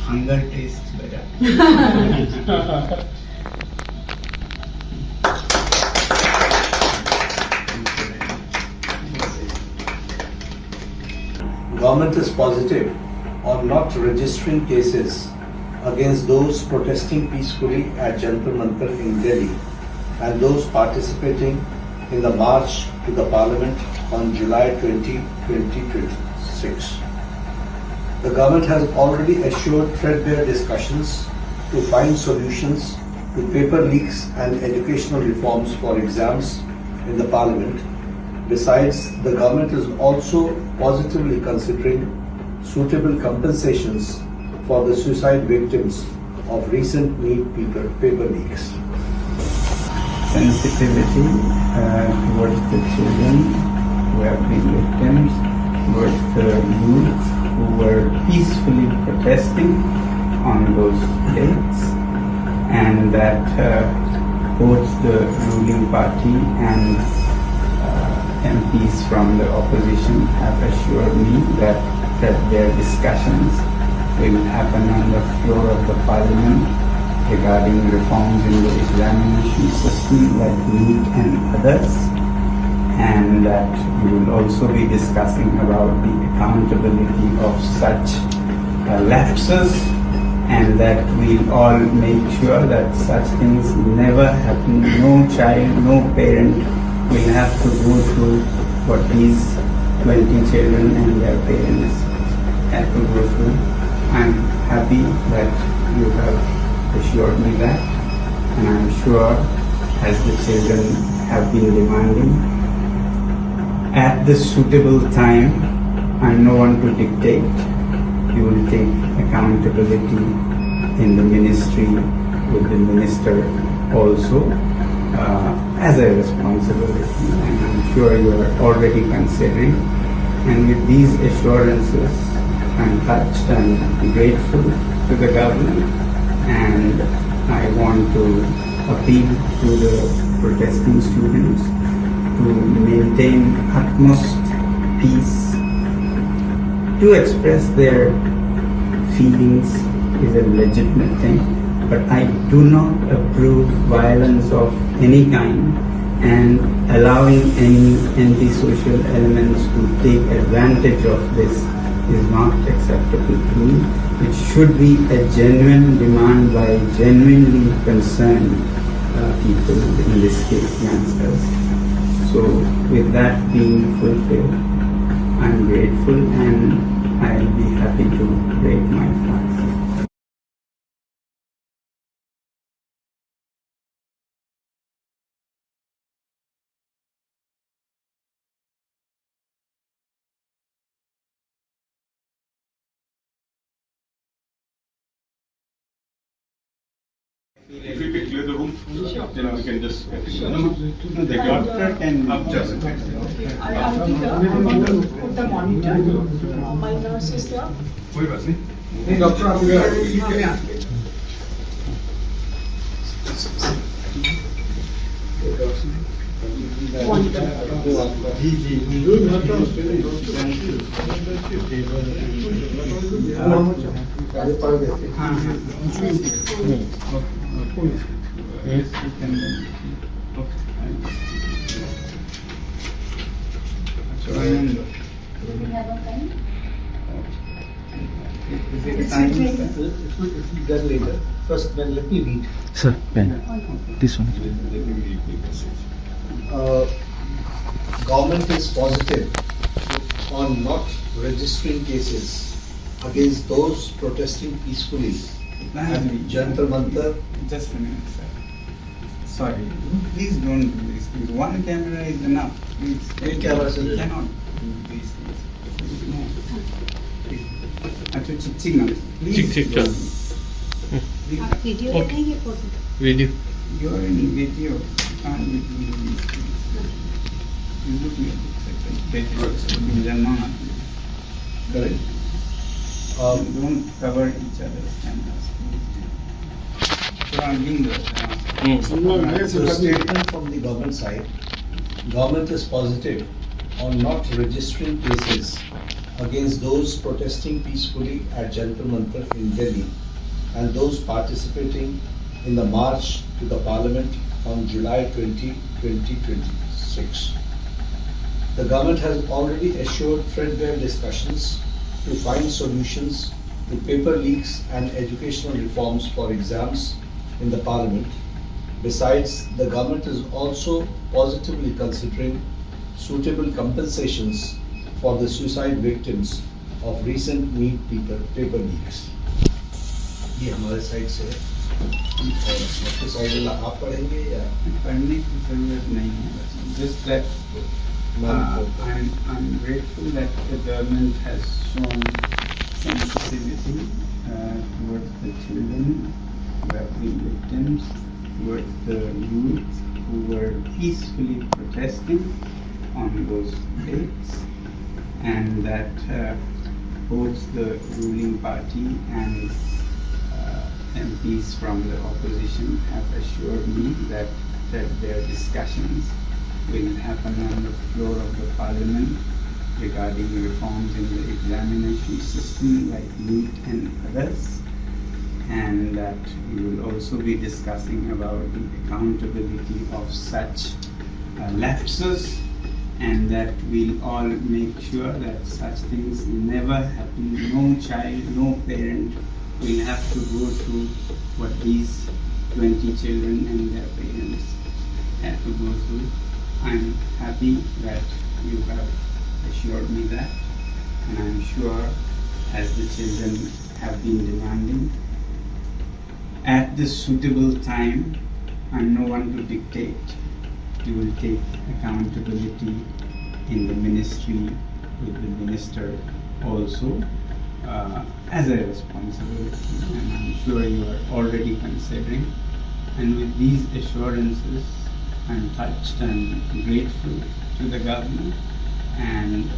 Hunger tastes better. Government is positive on not registering cases against those protesting peacefully at Jantar Mantar in Delhi and those participating in the march to the Parliament on July 20, 2026. The government has already assured threadbare discussions to find solutions to paper leaks and educational reforms for exams in the Parliament. Besides, the government is also positively considering suitable compensations for the suicide victims of recent NEET paper leaks. Sensitivity towards the children who have been victims, towards the youth who were peacefully protesting on those dates, and that both the ruling party and MPs from the opposition have assured me that their discussions will happen on the floor of the Parliament regarding reforms in the examination system like NEET and others, and that we will also be discussing about the accountability of such lapses, and that we'll all make sure that such things never happen. No child, no parent will have to go through what these 20 children and their parents had to go through. I'm happy that you have assured me that, and I'm sure, as the children have been demanding, at the suitable time, I'm no one to dictate, you will take accountability in the ministry with the minister also as a responsibility, and I'm sure you are already considering. And with these assurances, I'm touched and grateful to the government, and I want to appeal to the protesting students to maintain utmost peace. To express their feelings is a legitimate thing, but I do not approve violence of any kind, and allowing any antisocial elements to take advantage of this is not acceptable to me. It should be a genuine demand by genuinely concerned people, in this case youngsters. So with that being fulfilled, I'm grateful, and I'll be happy to break my fast. If we could clear the room, then we can just continue. No, the doctor can just. I think put the monitor. My nurse is there. कोई बात नहीं. नहीं doctor आप जी जी Yes, you can. Do we have a pen? Is it time? It will be done later. First, then let me read. Sir, pen. This one. Government is positive on not registering cases against those protesting peacefully at Jantar Mantar. Just a minute, sir. Sorry, please don't do this. Please. One camera is enough. Please. One camera is You enough. cannot do these things. No. Please. Actually, chick na. Please. Chick, don't. chick. आप video Okay. लेंगे photo? Video. You are in video. You can't be doing these things. You look like it's a not. Correct. Don't cover each other's cameras. So statement from the government side, government is positive on not registering cases against those protesting peacefully at Jantar Mantar in Delhi and those participating in the march to the Parliament on July 20, 2026. The government has already assured threadbare discussions to find solutions to paper leaks and educational reforms for exams in the Parliament. Besides, the government is also positively considering suitable compensations for the suicide victims of recent NEET paper leaks. ये हमारे side से है और आपके side वाला आप पढ़ेंगे या पढ़ने की जरूरत नहीं है. Just that I'm grateful that the government has shown sensitivity towards the children who have been victims, towards the youth who were peacefully protesting on those dates, and that both the ruling party and MPs from the opposition have assured me that their discussions will happen on the floor of the Parliament regarding reforms in the examination system like NEET and others, and that we will also be discussing about the accountability of such lapses, and that we'll all make sure that such things never happen. No child, no parent will have to go through what these 20 children and their parents had to go through. I'm happy that you have assured me that, and I'm sure, as the children have been demanding, at the suitable time, and no one to dictate, you will take accountability in the ministry with the minister also as a responsibility, and I'm sure you are already considering. And with these assurances, I'm touched and grateful to the government, and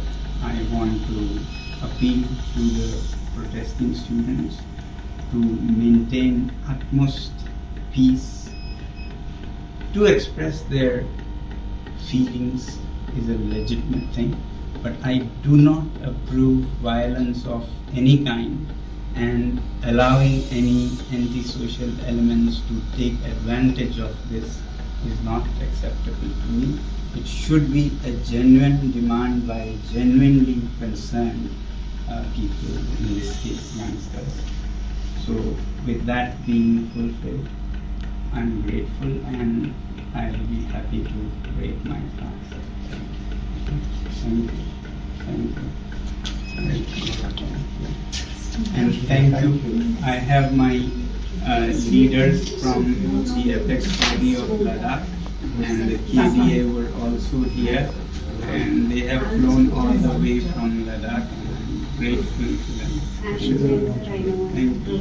I want to appeal to the protesting students to maintain utmost peace. To express their feelings is a legitimate thing, but I do not approve violence of any kind, and allowing any antisocial elements to take advantage of this is not acceptable to me. It should be a genuine demand by genuinely concerned people, in this case youngsters. So with that being fulfilled, I'm grateful, and I will be happy to break my fast. Thank you. Thank you. And thank you. I have my leaders from the Apex Party of Ladakh and the KDA were also here, and they have flown all the way from Ladakh, and I'm grateful to them. Thank you. Thank you.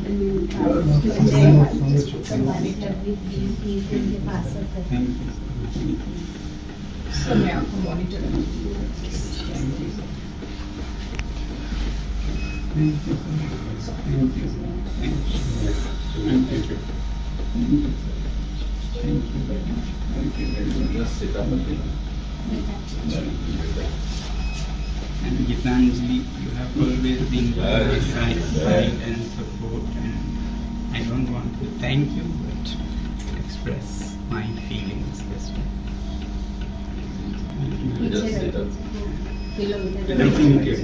So may I monitor them? Thank you. Thank you. Thank you. Thank you. Thank you. Thank you very much. Thank you very much. Just sit up a bit. And Gitanjali, you have always been by my side and support, and I don't want to thank you, but express my feelings this way. Just sit up. Thank you.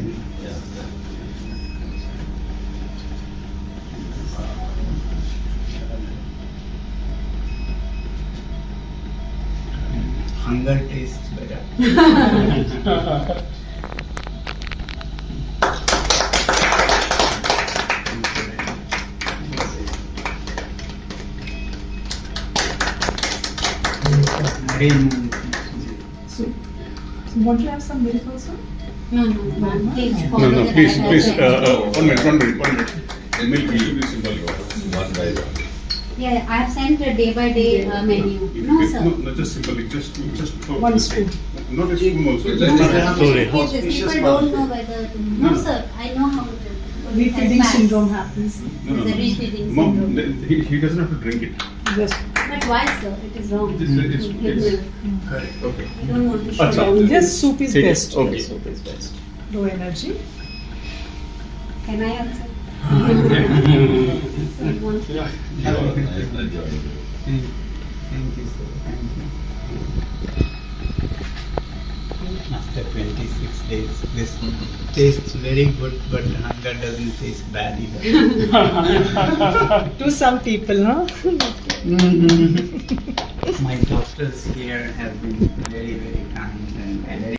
Hunger tastes better. So want to have some milk also? No, please No, follow no, the please, guidelines. 1 minute. The milk will be simple. One by one. Yeah, I have sent a day by day menu. No, sir. No, just simple, just for. One spoon. Not a spoon also. No, sir. Sorry. People don't know whether. No, sir. I know how to. refeeding As syndrome happens. No, It's a refeeding Mom, syndrome. he doesn't have to drink it. Just, But why, sir? It is wrong. It's You okay. don't want to show Acha. them. just soup is Take it. best. Okay. Yes, soup is best. Low energy. Can I also? So you want- Thank you, sir. Thank you. After 26 days, this tastes very good, but hunger doesn't taste bad either. To some people, no? My doctors here have been very, very kind and very